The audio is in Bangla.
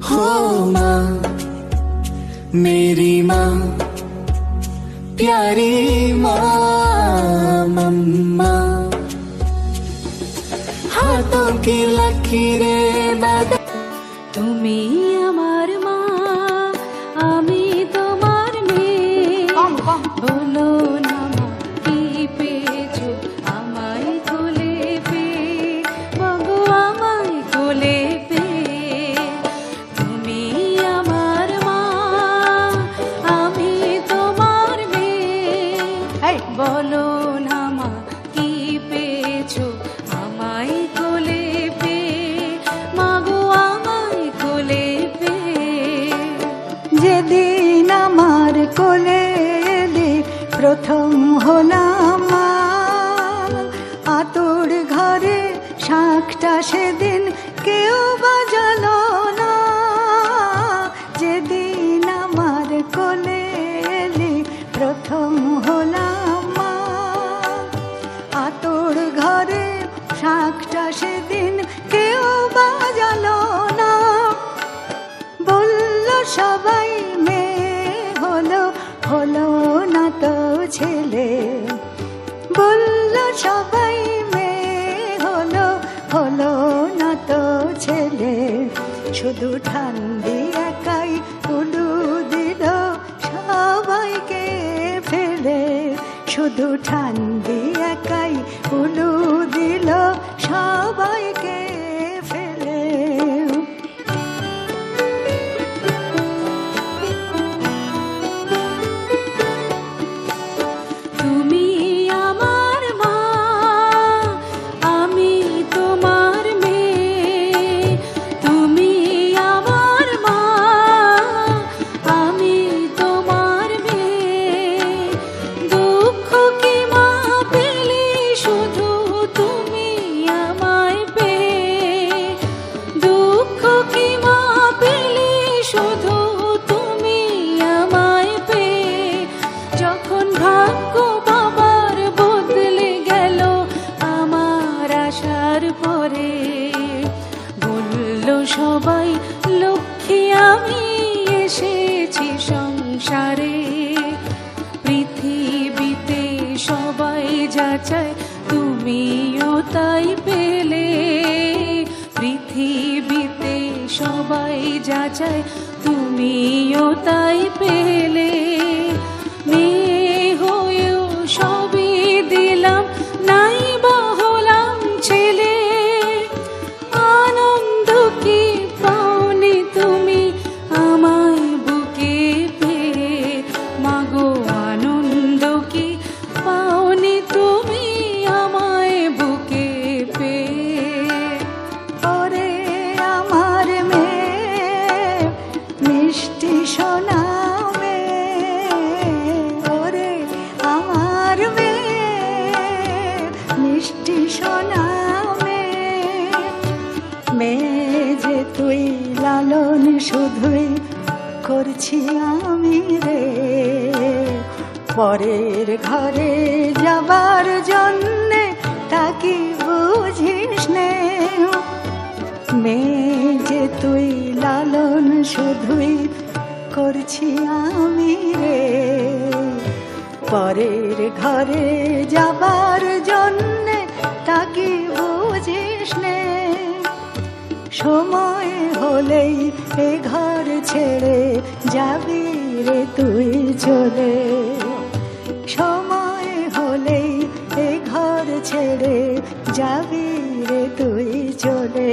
हो माँ मेरी माँ प्यारी माँ मम्मा, हाथों की लकीरें बदल। তুমি আমার মা, আমি তোমার মেয়ে। বলো না মা কি পেয়েছো আমায় কোলে পেয়ে, বগো আমায় কোলে পেয়ে। তুমি আমার মা, আমি তোমার মেয়ে। বলো না মা কি পেয়েছো আমায় কোলে পেয়ে, মাগো আমায় কোলে পেয়ে। যেদিন আমার কোলে এলে প্রথম হলাম মা, আতুর ঘরে শাঁখটা সেদিন কেউ বাজালো না। যেদিন আমার কোলে এলে প্রথম হলাম মা, আতুর ঘরে শাঁখটা সেদিন কেউ বাজালো না। বলল সবাই মেয়ে হলো, হলো না তো ছেলে। বলল সবাই মেয়ে হলো, হলো না তো ছেলে। শুধু ঠান্ডি একাই উলু দিল সবাইকে ফেলে। শুধু ঠান্ডি একাই উলু দিল সবাইকে ফেলে। তুমি আমার মা, আমি তোমার মেয়ে। তুমি আমার মা, আমি তোমার মেয়ে। দুঃখ কি মা পেলে শুধু তুমি আমায় পেয়ে। দুঃখ কি মা পেলে শুধু তুমি আমায় পেয়ে। যখন ভাগ্য বাবার বদলে গেল আমার আসার পরে, বলল সবাই লক্ষ্মী আমি এসেছি সংসারে। পৃথিবীতে সবাই যা চায় তুমিও তাই পেলে। পৃথিবীতে সবাই যা চায় তুমিও তাই পেলে। মেয়ে হয়েও সবই দিলাম, নাই বা হলাম ছেলে। আনন্দ কি পাওনি তুমি আমায় বুকে পেয়ে, মাগো আনন্দ কি পাওনি তুমি আমায় বুকে পেয়ে। ওরে আমার মেয়ে মিষ্টি সোনা মেয়ে, ওরে আমার মেয়ে মিষ্টি সোনা মেয়ে। মেয়ে যে তুই লালন শুধুই করছি আমি রে, পরের ঘরে যাবার জন্যে তা কি বুঝিস নে। মেয়ে যে তুই লালন শুধুই করছি আমি রে, পরের ঘরে যাবার জন্যে তা কি বুঝিস নে। সময় হলেই এ ঘর ছেড়ে যাবি রে তুই চলে। সময় হলেই এ ঘর ছেড়ে যাবি রে তুই চলে।